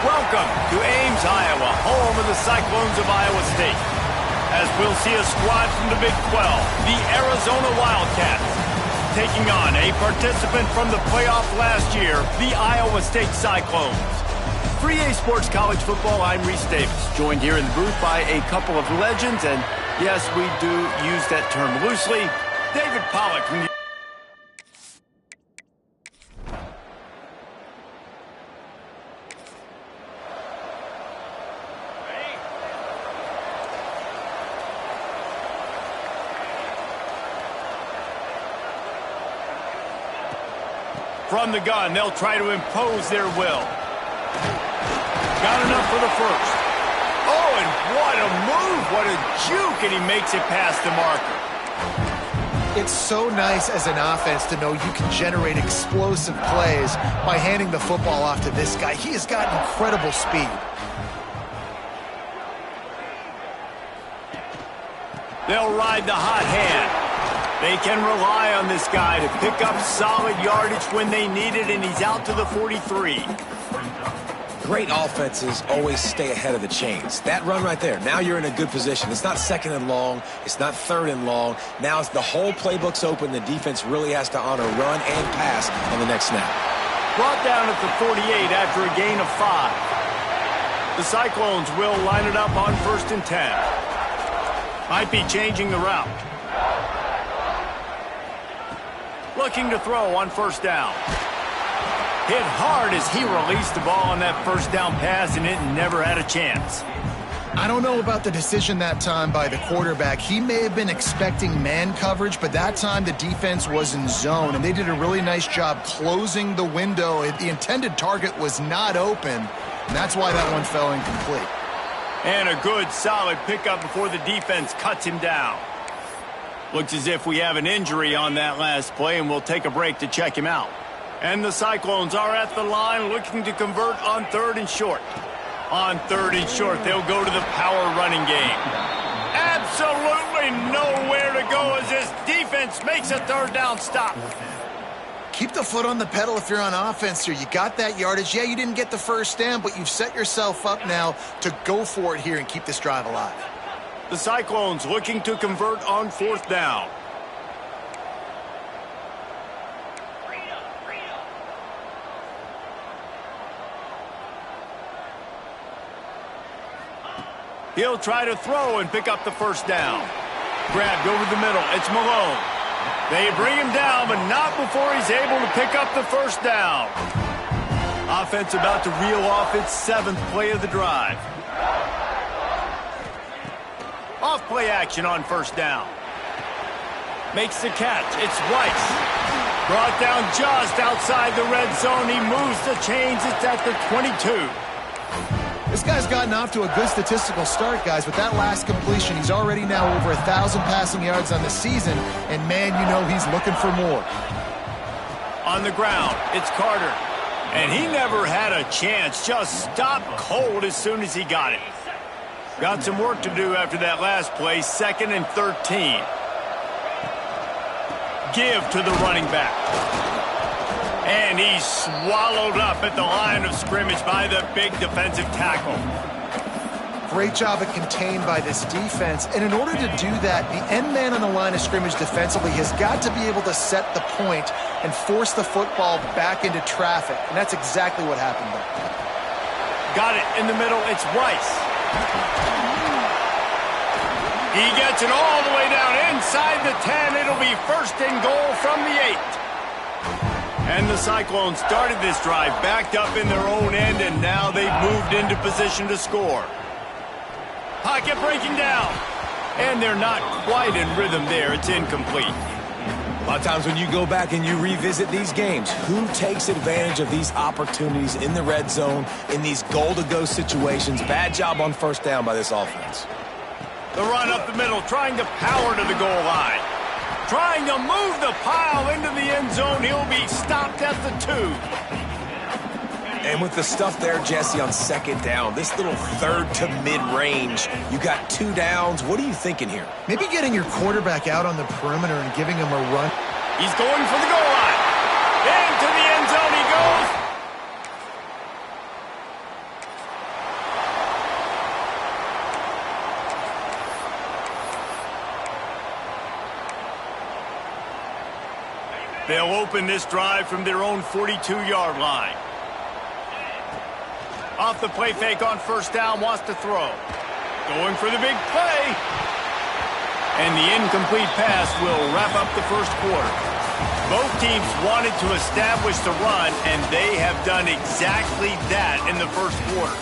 Welcome to Ames, Iowa, home of the Cyclones of Iowa State. As we'll see a squad from the Big 12, the Arizona Wildcats, taking on a participant from the playoff last year, the Iowa State Cyclones. For EA Sports College Football, I'm Reese Davis, joined here in the booth by a couple of legends, and yes, we do use that term loosely. David Pollack from the From the gun, they'll try to impose their will. Got enough for the first. Oh, and what a move, what a juke, and he makes it past the marker. It's so nice as an offense to know you can generate explosive plays by handing the football off to this guy. He has got incredible speed. They'll ride the hot hand. They can rely on this guy to pick up solid yardage when they need it, and he's out to the 43. Great offenses always stay ahead of the chains. That run right there, now you're in a good position. It's not second and long. It's not third and long. Now it's the whole playbook's open. The defense really has to honor run and pass on the next snap. Brought down at the 48 after a gain of 5. The Cyclones will line it up on 1st and 10. Might be changing the route. Looking to throw on 1st down. Hit hard as he released the ball on that 1st down pass, and it never had a chance. I don't know about the decision that time by the quarterback. He may have been expecting man coverage, but that time the defense was in zone, and they did a really nice job closing the window. The intended target was not open, and that's why that one fell incomplete. And a good, solid pickup before the defense cuts him down. Looks as if we have an injury on that last play, and we'll take a break to check him out. And the Cyclones are at the line looking to convert on 3rd and short. On 3rd and short, they'll go to the power running game. Absolutely nowhere to go as this defense makes a 3rd down stop. Keep the foot on the pedal if you're on offense here. You got that yardage. Yeah, you didn't get the 1st down, but you've set yourself up now to go for it here and keep this drive alive. The Cyclones looking to convert on 4th down. He'll try to throw and pick up the 1st down. Grabbed over the middle. It's Malone. They bring him down, but not before he's able to pick up the 1st down. Offense about to reel off its 7th play of the drive. Off play action on 1st down. Makes the catch. It's Weiss. Brought down just outside the red zone. He moves the chains. It's at the 22. This guy's gotten off to a good statistical start, guys. With that last completion, he's already now over 1,000 passing yards on the season. And, man, you know he's looking for more. On the ground, it's Carter. And he never had a chance. Just stopped cold as soon as he got it. Got some work to do after that last play, 2nd and 13. Give to the running back. And he's swallowed up at the line of scrimmage by the big defensive tackle. Great job of contained by this defense. And in order to do that, the end man on the line of scrimmage defensively has got to be able to set the point and force the football back into traffic. And that's exactly what happened there. Got it in the middle. It's Weiss. He gets it all the way down inside the 10. It'll be 1st and goal from the 8. And the Cyclones started this drive backed up in their own end, and now they've moved into position to score. Pocket breaking down. And they're not quite in rhythm there. It's incomplete. A lot of times when you go back and you revisit these games, who takes advantage of these opportunities in the red zone, in these goal-to-go situations? Bad job on 1st down by this offense. The run up the middle, trying to power to the goal line. Trying to move the pile into the end zone. He'll be stopped at the 2. And with the stuff there, Jesse, on 2nd down, this little 3rd to mid-range, you got 2 downs. What are you thinking here? Maybe getting your quarterback out on the perimeter and giving him a run. He's going for the goal line. Into the end zone he goes. They'll open this drive from their own 42-yard line. Off the play fake on first down, wants to throw. Going for the big play. And the incomplete pass will wrap up the first quarter. Both teams wanted to establish the run, and they have done exactly that in the first quarter.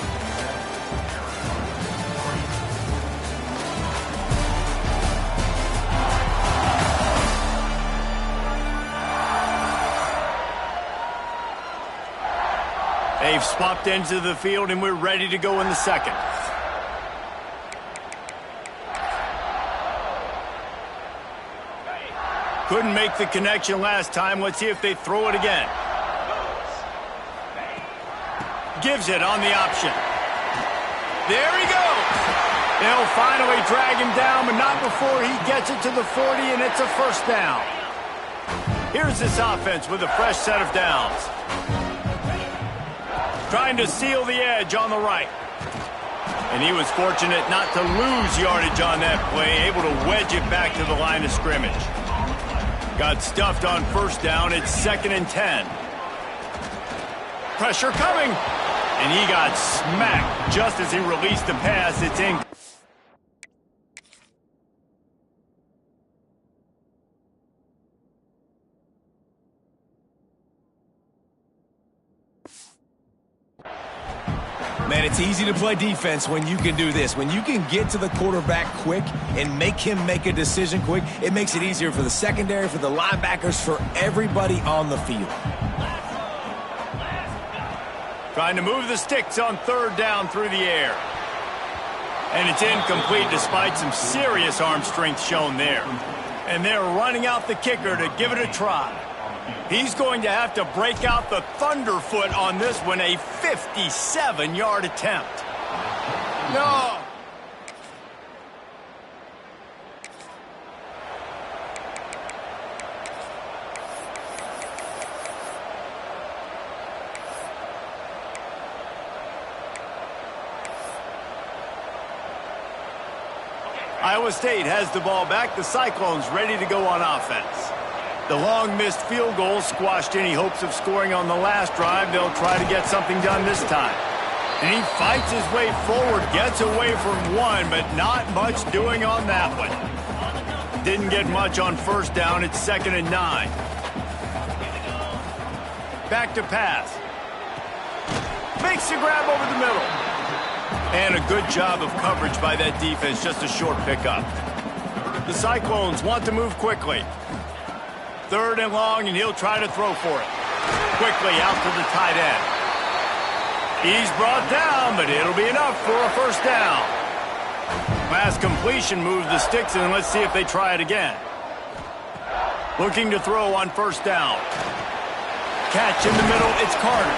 They've swapped ends of the field, and we're ready to go in the second. Couldn't make the connection last time. Let's see if they throw it again. Gives it on the option. There he goes. They'll finally drag him down, but not before he gets it to the 40, and it's a first down. Here's this offense with a fresh set of downs. Trying to seal the edge on the right. And he was fortunate not to lose yardage on that play, able to wedge it back to the line of scrimmage. Got stuffed on first down. It's 2nd and 10. Pressure coming. And he got smacked just as he released the pass. It's in. Man, it's easy to play defense when you can do this. When you can get to the quarterback quick and make him make a decision quick, it makes it easier for the secondary, for the linebackers, for everybody on the field. Trying to move the sticks on third down through the air. And it's incomplete despite some serious arm strength shown there. And they're running out the kicker to give it a try. He's going to have to break out the thunderfoot on this one, a 57-yard attempt. No! Iowa State has the ball back. The Cyclones ready to go on offense. The long missed field goal squashed any hopes of scoring on the last drive. They'll try to get something done this time. And he fights his way forward, gets away from one, but not much doing on that one. Didn't get much on first down. It's 2nd and 9. Back to pass. Makes the grab over the middle. And a good job of coverage by that defense, just a short pickup. The Cyclones want to move quickly. 3rd and long, and he'll try to throw for it. Quickly out to the tight end. He's brought down, but it'll be enough for a first down. Last completion moves the sticks, and let's see if they try it again. Looking to throw on first down. Catch in the middle, it's Carter.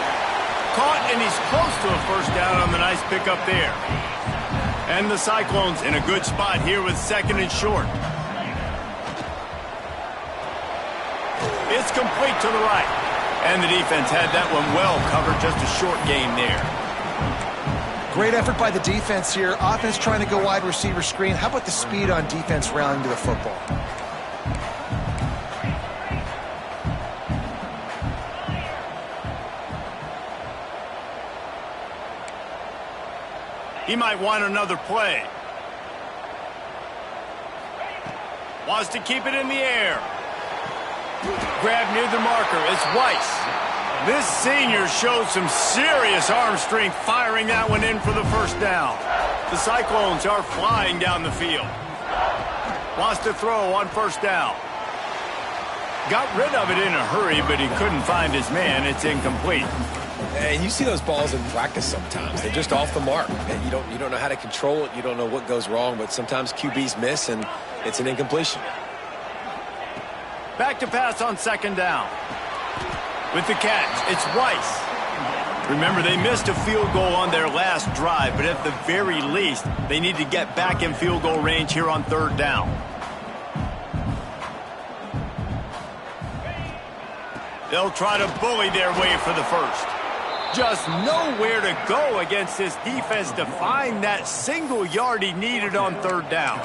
Caught, and he's close to a first down on the nice pickup there. And the Cyclones in a good spot here with 2nd and short. It's complete to the right. And the defense had that one well covered, just a short game there. Great effort by the defense here. Offense trying to go wide receiver screen. How about the speed on defense rallying to the football? He might want another play. Wants to keep it in the air. Grab near the marker. It's Weiss. This senior shows some serious arm strength firing that one in for the first down. The Cyclones are flying down the field. Wants to throw on first down. Got rid of it in a hurry, but he couldn't find his man. It's incomplete. And you see those balls in practice sometimes. They're just off the mark. And you don't know how to control it. You don't know what goes wrong, but sometimes QBs miss, and it's an incompletion. Back to pass on 2nd down. With the catch, it's Weiss. Remember, they missed a field goal on their last drive, but at the very least, they need to get back in field goal range here on 3rd down. They'll try to bully their way for the first. Just nowhere to go against this defense to find that single yard he needed on 3rd down.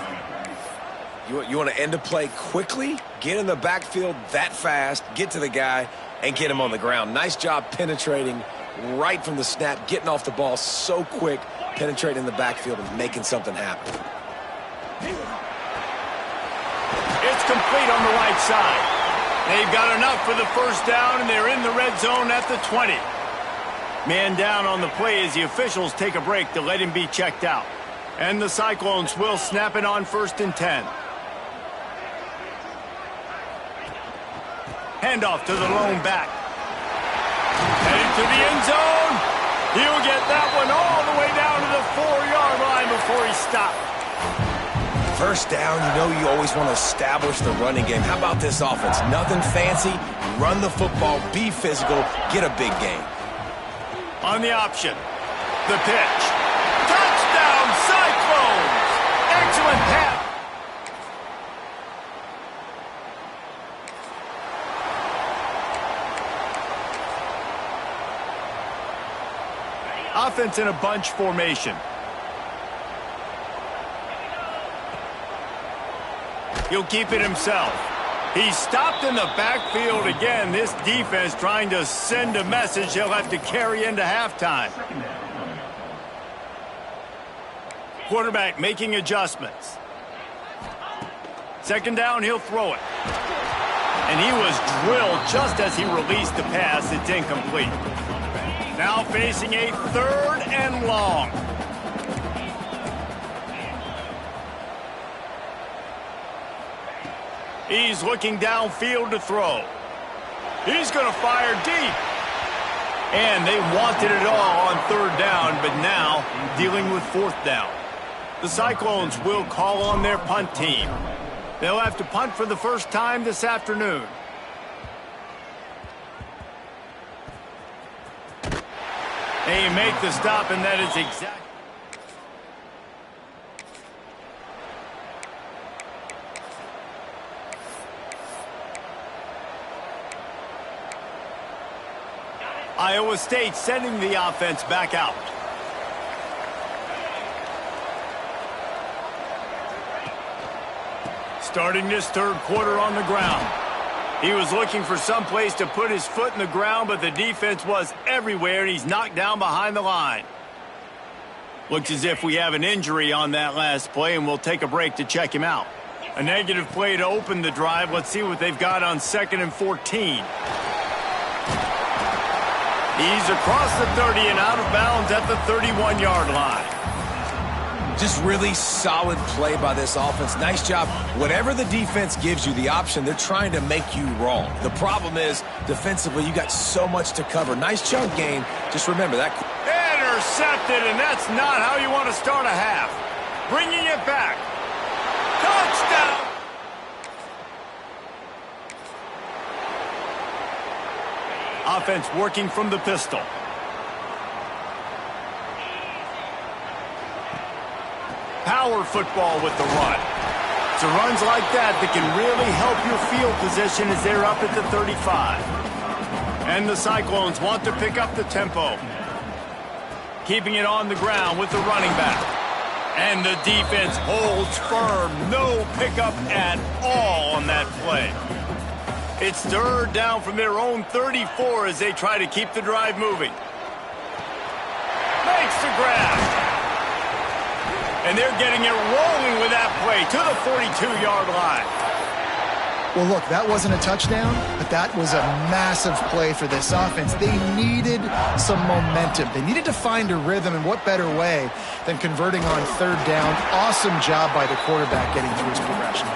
You want to end a play quickly, get in the backfield that fast, get to the guy, and get him on the ground. Nice job penetrating right from the snap, getting off the ball so quick, penetrating the backfield and making something happen. It's complete on the right side. They've got enough for the first down, and they're in the red zone at the 20. Man down on the play as the officials take a break to let him be checked out. And the Cyclones will snap it on 1st and 10. Handoff to the lone back. Headed to the end zone. He'll get that one all the way down to the 4-yard line before he stopped. First down, you always want to establish the running game. How about this offense? Nothing fancy. Run the football, be physical, get a big gain. On the option, the pitch. Touchdown, Cyclones! Excellent pass. Offense in a bunch formation. He'll keep it himself. He's stopped in the backfield again. This defense trying to send a message he'll have to carry into halftime. Quarterback making adjustments. 2nd down, he'll throw it. And he was drilled just as he released the pass. It's incomplete. Now facing a 3rd and long. He's looking downfield to throw. He's going to fire deep. And they wanted it all on 3rd down, but now dealing with 4th down. The Cyclones will call on their punt team. They'll have to punt for the first time this afternoon. They make the stop, and that is exactly. Iowa State sending the offense back out. Starting this 3rd quarter on the ground. He was looking for some place to put his foot in the ground, but the defense was everywhere, and he's knocked down behind the line. Looks as if we have an injury on that last play, and we'll take a break to check him out. A negative play to open the drive. Let's see what they've got on 2nd and 14. He's across the 30 and out of bounds at the 31-yard line. Just really solid play by this offense. Nice job. Whatever the defense gives you the option, they're trying to make you wrong. The problem is, defensively, you got so much to cover. Nice chunk gain. Just remember that. Intercepted, and that's not how you want to start a half. Bringing it back. Touchdown! Offense working from the pistol. Power football with the run. It's runs like that can really help your field position as they're up at the 35. And the Cyclones want to pick up the tempo. Keeping it on the ground with the running back. And the defense holds firm. No pickup at all on that play. It's 3rd down from their own 34 as they try to keep the drive moving. Makes the grab. And they're getting it rolling with that play to the 42-yard line. Well, look, that wasn't a touchdown, but that was a massive play for this offense. They needed some momentum. They needed to find a rhythm, and what better way than converting on 3rd down. Awesome job by the quarterback getting through his progression.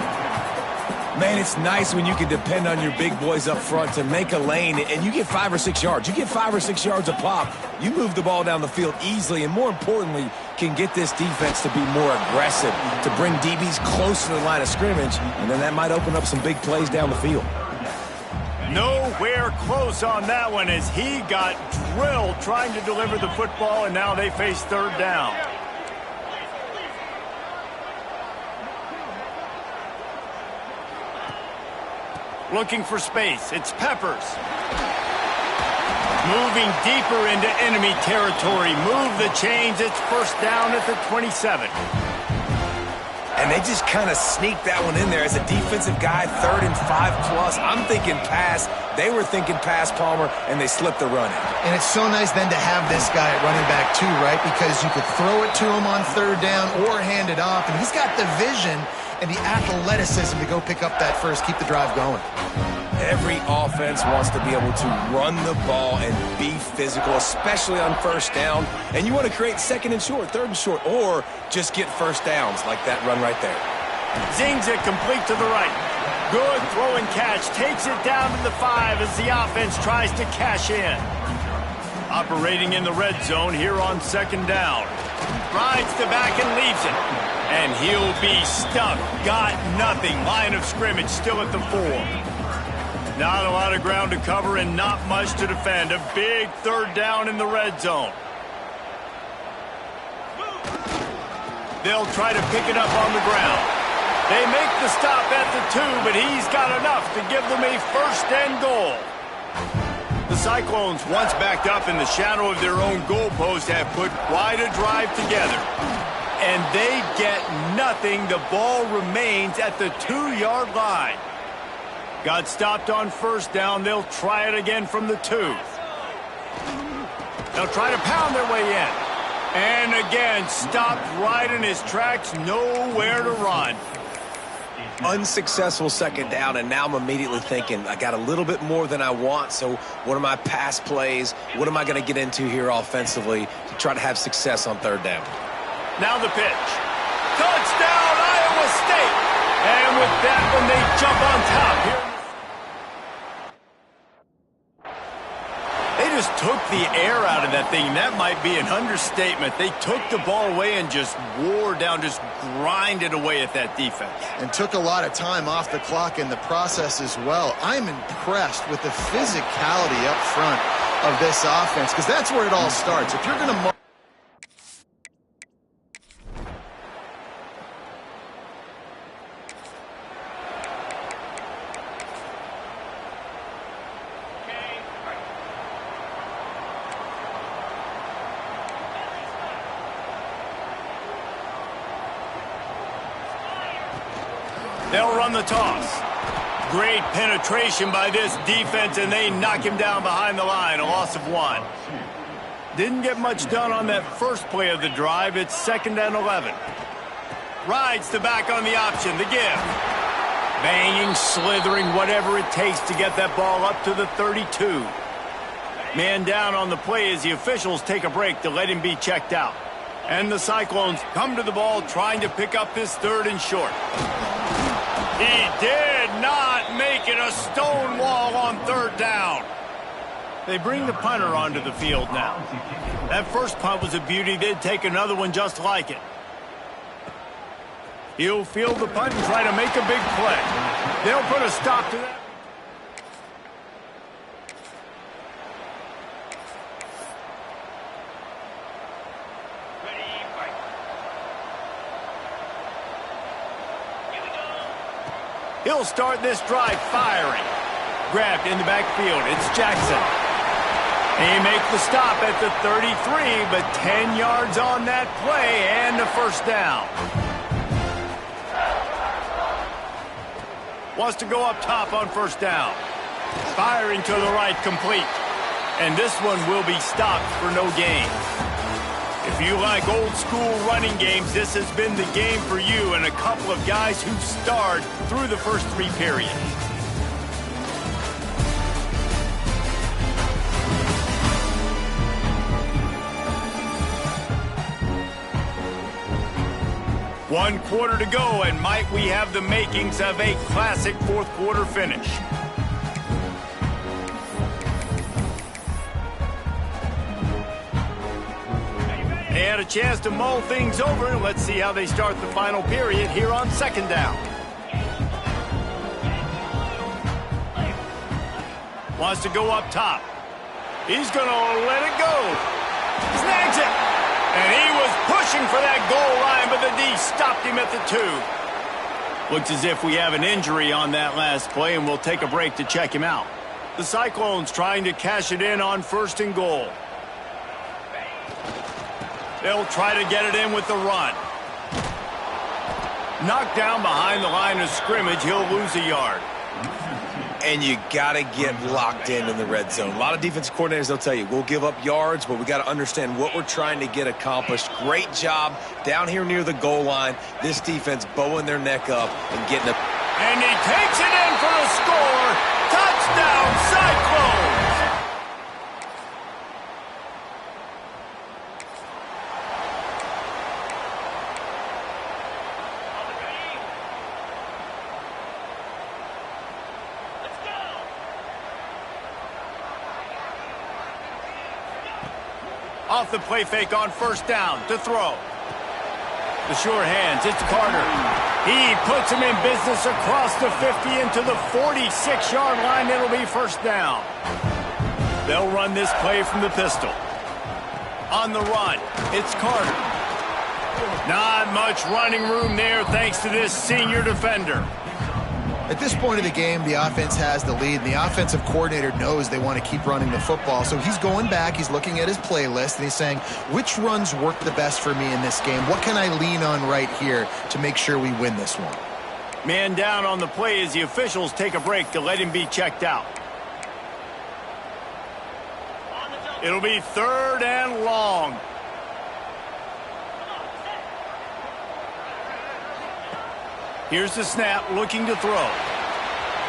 Man, it's nice when you can depend on your big boys up front to make a lane, and you get 5 or 6 yards. You get 5 or 6 yards a pop. You move the ball down the field easily, and more importantly, can get this defense to be more aggressive, to bring DBs close to the line of scrimmage, and then that might open up some big plays down the field. Nowhere close on that one as he got drilled trying to deliver the football, and now they face 3rd down. Looking for space. It's Peppers. Moving deeper into enemy territory. Move the chains. It's 1st down at the 27. And And they just kind of sneaked that one in there. As a defensive guy, 3rd and 5+, I'm thinking pass. They were thinking pass, Palmer, and they slipped the run in. And it's so nice then to have this guy at running back too, right? Because you could throw it to him on 3rd down or hand it off. And he's got the vision and the athleticism to go pick up that first, keep the drive going. Every offense wants to be able to run the ball and be physical, especially on 1st down. And you want to create 2nd and short, 3rd and short, or just get 1st downs like that run right there. Zings it complete to the right. Good throw and catch. Takes it down to the 5 as the offense tries to cash in. Operating in the red zone here on 2nd down. Rides the back and leaves it. And he'll be stuck. Got nothing. Line of scrimmage still at the 4. Not a lot of ground to cover and not much to defend. A big 3rd down in the red zone. They'll try to pick it up on the ground. They make the stop at the 2, but he's got enough to give them a 1st and goal. The Cyclones, once backed up in the shadow of their own goalpost, have put quite a drive together. And they get nothing. The ball remains at the 2-yard line. Got stopped on 1st down. They'll try it again from the 2. They'll try to pound their way in. And again, stopped right in his tracks. Nowhere to run. Unsuccessful 2nd down, and now I'm immediately thinking, I got a little bit more than I want, so what are my pass plays? What am I going to get into here offensively to try to have success on 3rd down? Now the pitch. Touchdown, Iowa State! And with that one, they jump on top here. They just took the air out of that thing. That might be an understatement. They took the ball away and just wore down, just grinded away at that defense. And took a lot of time off the clock in the process as well. I'm impressed with the physicality up front of this offense, because that's where it all starts. If you're going to they'll run the toss. Great penetration by this defense, and they knock him down behind the line, a loss of 1. Didn't get much done on that first play of the drive. It's 2nd and 11. Rides the back on the option, the give. Banging, slithering, whatever it takes to get that ball up to the 32. Man down on the play as the officials take a break to let him be checked out. And the Cyclones come to the ball trying to pick up this 3rd and short. He did not make it. A stone wall on 3rd down. They bring the punter onto the field now. That first punt was a beauty. They'd take another one just like it. He'll field the punt and try to make a big play. They'll put a stop to that. He'll start this drive firing. Grabbed in the backfield. It's Jackson. He makes the stop at the 33, but 10 yards on that play and a 1st down. Wants to go up top on 1st down. Firing to the right, complete. And this one will be stopped for no gain. If you like old school running games, this has been the game for you and a couple of guys who starred through the first 3 periods. One quarter to go, and might we have the makings of a classic 4th quarter finish. They had a chance to mull things over. Let's see how they start the final period here on 2nd down. Wants to go up top. He's going to let it go. Snags it. And he was pushing for that goal line, but the D stopped him at the 2. Looks as if we have an injury on that last play, and we'll take a break to check him out. The Cyclones trying to cash it in on 1st and goal. They'll try to get it in with the run. Knocked down behind the line of scrimmage, he'll lose a yard. And you got to get locked in the red zone. A lot of defensive coordinators, they'll tell you, we'll give up yards, but we got to understand what we're trying to get accomplished. Great job down here near the goal line. This defense bowing their neck up and getting a... And he takes it in for the score. Touchdown, Cyclones! Off the play fake on first down to throw. The sure hands, it's Carter. He puts him in business across the 50 into the 46-yard line. It'll be first down. They'll run this play from the pistol. On the run, it's Carter. Not much running room there thanks to this senior defender. At this point of the game, the offense has the lead, and the offensive coordinator knows they want to keep running the football. So he's going back, he's looking at his playlist, and he's saying, which runs work the best for me in this game? What can I lean on right here to make sure we win this one? Man down on the play as the officials take a break to let him be checked out. It'll be 3rd and long. Here's the snap, looking to throw.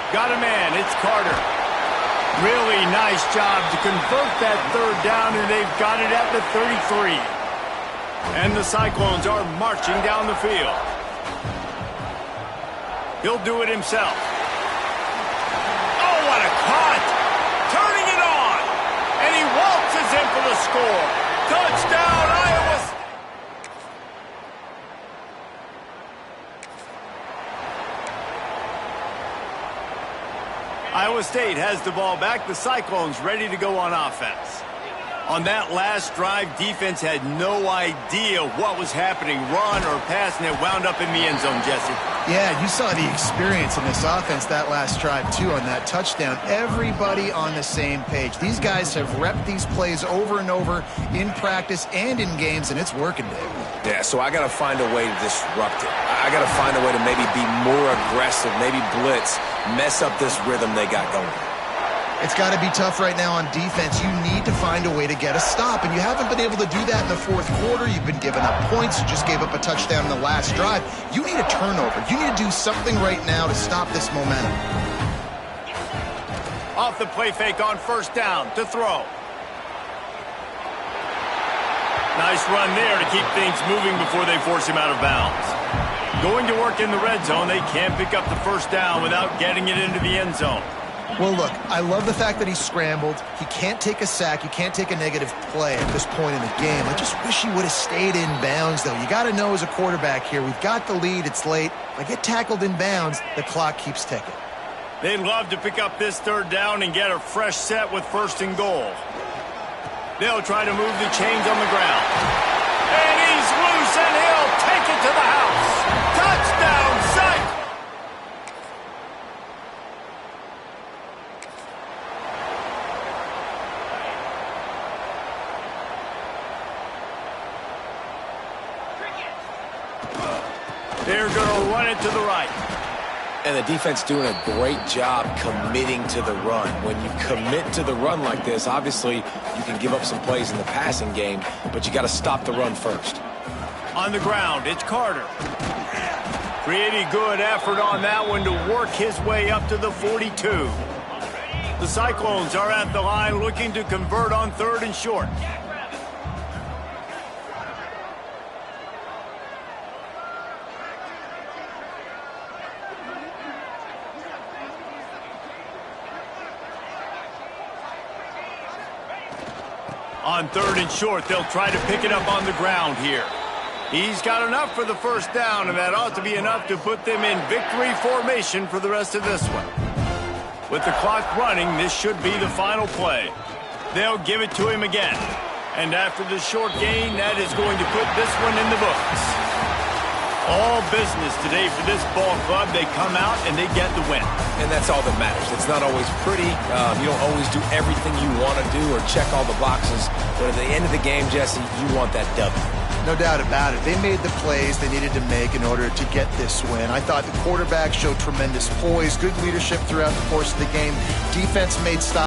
Got a man, it's Carter. Really nice job to convert that 3rd down, and they've got it at the 33. And the Cyclones are marching down the field. He'll do it himself. Oh, what a cut! Turning it on! And he waltzes in for the score. Touchdown, Iowa State! Iowa State has the ball back. The Cyclones ready to go on offense. On that last drive, defense had no idea what was happening, run or pass, and it wound up in the end zone, Jesse. Yeah, you saw the experience in this offense that last drive, too, on that touchdown. Everybody on the same page. These guys have repped these plays over and over in practice and in games, and it's working, Dave. Yeah, so I got to find a way to disrupt it. I got to find a way to maybe be more aggressive, maybe blitz, mess up this rhythm they got going. It's got to be tough right now on defense. You need to find a way to get a stop, and you haven't been able to do that in the 4th quarter. You've been giving up points. You just gave up a touchdown in the last drive. You need a turnover. You need to do something right now to stop this momentum. Off the play fake on first down to throw. Nice run there to keep things moving before they force him out of bounds. Going to work in the red zone, they can't pick up the first down without getting it into the end zone. Well, look, I love the fact that he scrambled. He can't take a sack. You can't take a negative play at this point in the game. I just wish he would have stayed in bounds, though. You got to know as a quarterback here, we've got the lead. It's late. If I get tackled in bounds, the clock keeps ticking. They'd love to pick up this 3rd down and get a fresh set with 1st and goal. They'll try to move the chains on the ground. And he's loose, and he'll take it to the house. Touchdown, Cyclones! They're going to run it to the right. And the defense doing a great job committing to the run. When you commit to the run like this, obviously you can give up some plays in the passing game, but you got to stop the run first. On the ground, it's Carter. Pretty good effort on that one to work his way up to the 42. The Cyclones are at the line looking to convert on 3rd and short. On 3rd and short, they'll try to pick it up on the ground here. He's got enough for the first down, and that ought to be enough to put them in victory formation for the rest of this one. With the clock running, this should be the final play. They'll give it to him again. And after the short gain, that is going to put this one in the books. All business today for this ball club. They come out and they get the win. And that's all that matters. It's not always pretty. You don't always do everything you want to do or check all the boxes. But at the end of the game, Jesse, you want that W. No doubt about it. They made the plays they needed to make in order to get this win. I thought the quarterback showed tremendous poise, good leadership throughout the course of the game. Defense made stops.